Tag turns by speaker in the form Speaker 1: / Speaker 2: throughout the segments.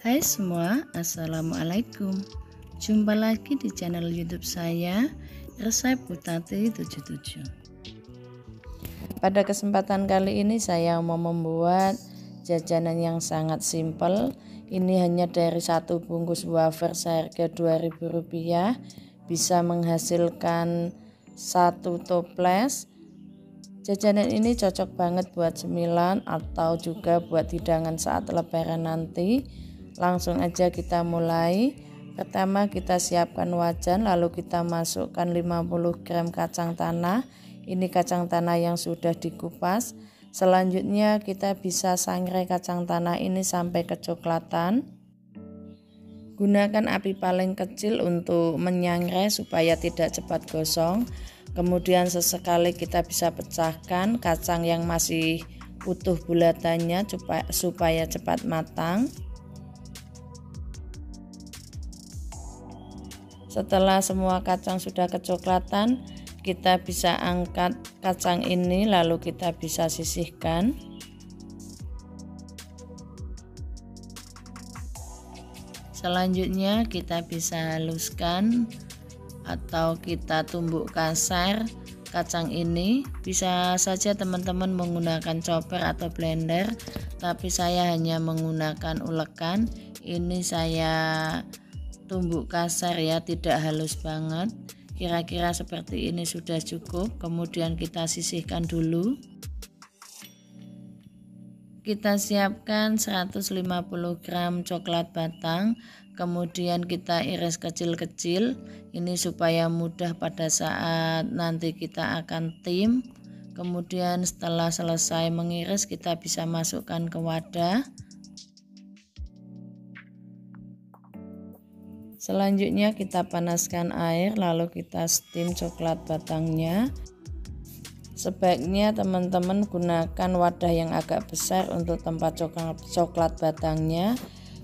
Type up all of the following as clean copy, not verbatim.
Speaker 1: Hai semua, assalamualaikum. Jumpa lagi di channel YouTube saya, Resep Butati 77. Pada kesempatan kali ini saya mau membuat jajanan yang sangat simpel. Ini hanya dari satu bungkus wafer seharga Rp2.000, bisa menghasilkan satu toples. Jajanan ini cocok banget buat cemilan atau juga buat hidangan saat lebaran nanti. Langsung aja kita mulai. Pertama kita siapkan wajan, lalu kita masukkan 50 gram kacang tanah. Ini kacang tanah yang sudah dikupas. Selanjutnya kita bisa sangrai kacang tanah ini sampai kecoklatan. Gunakan api paling kecil untuk menyangrai supaya tidak cepat gosong. Kemudian sesekali kita bisa pecahkan kacang yang masih utuh bulatannya supaya cepat matang. Setelah semua kacang sudah kecoklatan, kita bisa angkat kacang ini lalu kita bisa sisihkan. Selanjutnya kita bisa haluskan atau kita tumbuk kasar kacang ini. Bisa saja teman-teman menggunakan chopper atau blender, tapi saya hanya menggunakan ulekan. Ini saya tumbuk kasar ya, tidak halus banget. Kira-kira seperti ini sudah cukup. Kemudian kita sisihkan dulu. Kita siapkan 150 gram coklat batang, kemudian kita iris kecil-kecil. Ini supaya mudah pada saat nanti kita akan tim. Kemudian setelah selesai mengiris, kita bisa masukkan ke wadah. Selanjutnya kita panaskan air, lalu kita steam coklat batangnya. Sebaiknya teman-teman gunakan wadah yang agak besar untuk tempat coklat batangnya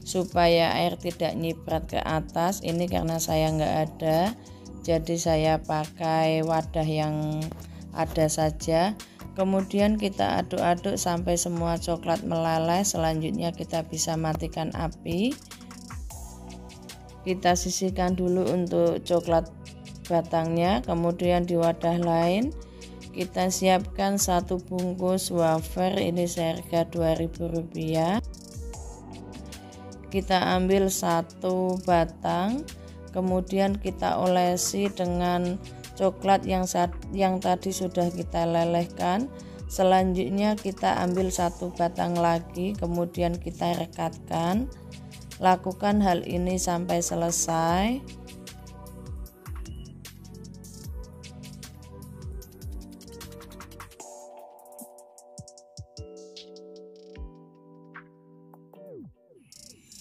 Speaker 1: supaya air tidak nyiprat ke atas. Ini karena saya nggak ada, jadi saya pakai wadah yang ada saja. Kemudian kita aduk-aduk sampai semua coklat meleleh. Selanjutnya kita bisa matikan api. Kita sisihkan dulu untuk coklat batangnya. Kemudian di wadah lain kita siapkan satu bungkus wafer, ini seharga Rp2.000. Kita ambil satu batang, kemudian kita olesi dengan coklat yang tadi sudah kita lelehkan. Selanjutnya kita ambil satu batang lagi, kemudian kita rekatkan. Lakukan hal ini sampai selesai.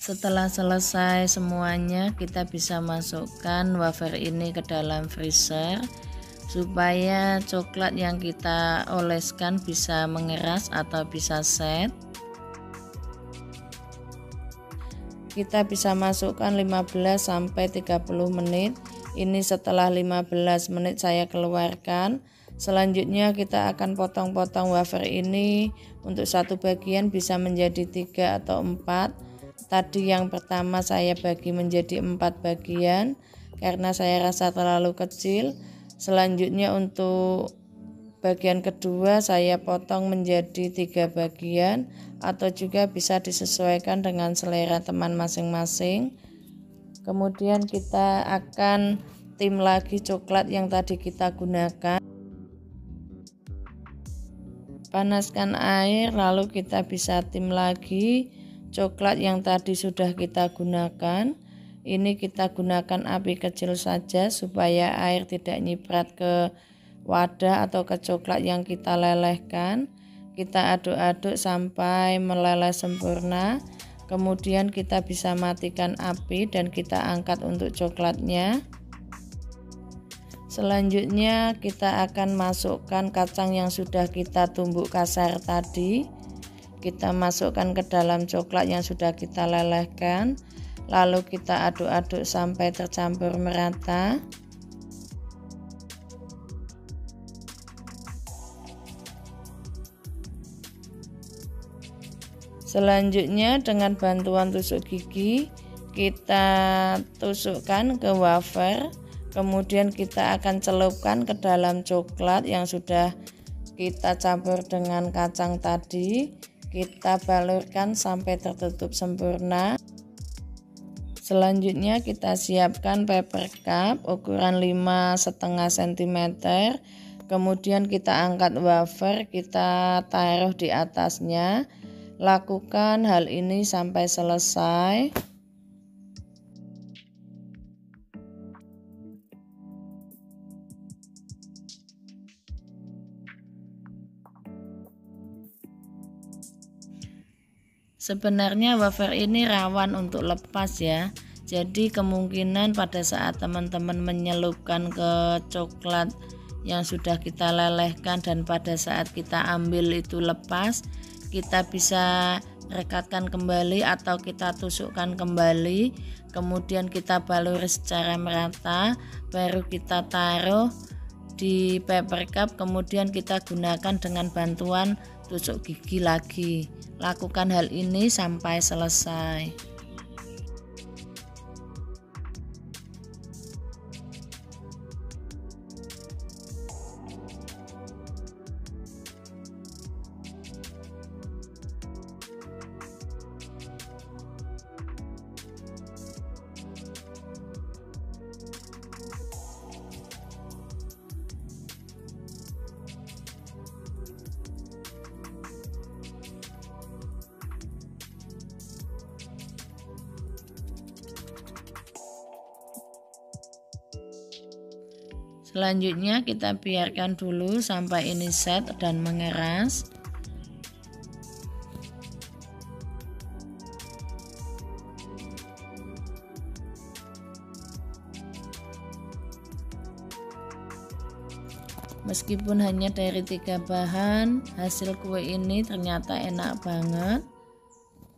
Speaker 1: Setelah selesai semuanya, kita bisa masukkan wafer ini ke dalam freezer supaya coklat yang kita oleskan bisa mengeras atau bisa set. Kita bisa masukkan 15 sampai 30 menit. Ini setelah 15 menit saya keluarkan. Selanjutnya kita akan potong-potong wafer ini. Untuk satu bagian bisa menjadi 3 atau 4. Tadi yang pertama saya bagi menjadi 4 bagian karena saya rasa terlalu kecil. Selanjutnya untuk bagian kedua saya potong menjadi 3 bagian, atau juga bisa disesuaikan dengan selera teman masing-masing. Kemudian kita akan tim lagi coklat yang tadi kita gunakan. Panaskan air, lalu kita bisa tim lagi coklat yang tadi sudah kita gunakan. Ini kita gunakan api kecil saja supaya air tidak nyiprat ke wadah atau ke coklat yang kita lelehkan. Kita aduk-aduk sampai meleleh sempurna. Kemudian kita bisa matikan api dan kita angkat untuk coklatnya. Selanjutnya kita akan masukkan kacang yang sudah kita tumbuk kasar tadi. Kita masukkan ke dalam coklat yang sudah kita lelehkan. Lalu kita aduk-aduk sampai tercampur merata. Selanjutnya dengan bantuan tusuk gigi kita tusukkan ke wafer, kemudian kita akan celupkan ke dalam coklat yang sudah kita campur dengan kacang tadi. Kita balurkan sampai tertutup sempurna. Selanjutnya kita siapkan paper cup ukuran 5,5 cm. Kemudian kita angkat wafer, kita taruh di atasnya. Lakukan hal ini sampai selesai. Sebenarnya wafer ini rawan untuk lepas ya. Jadi kemungkinan pada saat teman-teman menyelupkan ke coklat yang sudah kita lelehkan dan pada saat kita ambil itu lepas, kita bisa rekatkan kembali atau kita tusukkan kembali, kemudian kita baluri secara merata, baru kita taruh di paper cup, kemudian kita gunakan dengan bantuan tusuk gigi lagi. Lakukan hal ini sampai selesai. Selanjutnya kita biarkan dulu sampai ini set dan mengeras. Meskipun hanya dari 3 bahan, hasil kue ini ternyata enak banget,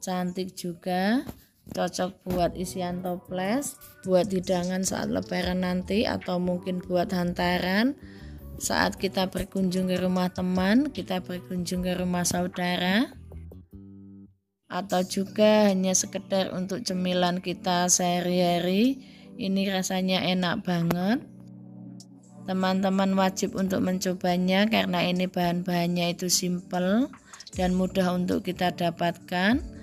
Speaker 1: cantik juga. Cocok buat isian toples, buat hidangan saat lebaran nanti, atau mungkin buat hantaran saat kita berkunjung ke rumah teman, kita berkunjung ke rumah saudara, atau juga hanya sekedar untuk cemilan kita sehari-hari. Ini rasanya enak banget. Teman-teman wajib untuk mencobanya karena ini bahan-bahannya itu simple dan mudah untuk kita dapatkan.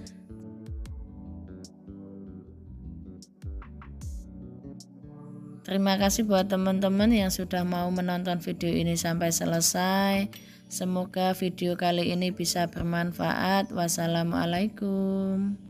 Speaker 1: Terima kasih buat teman-teman yang sudah mau menonton video ini sampai selesai. Semoga video kali ini bisa bermanfaat. Wassalamualaikum.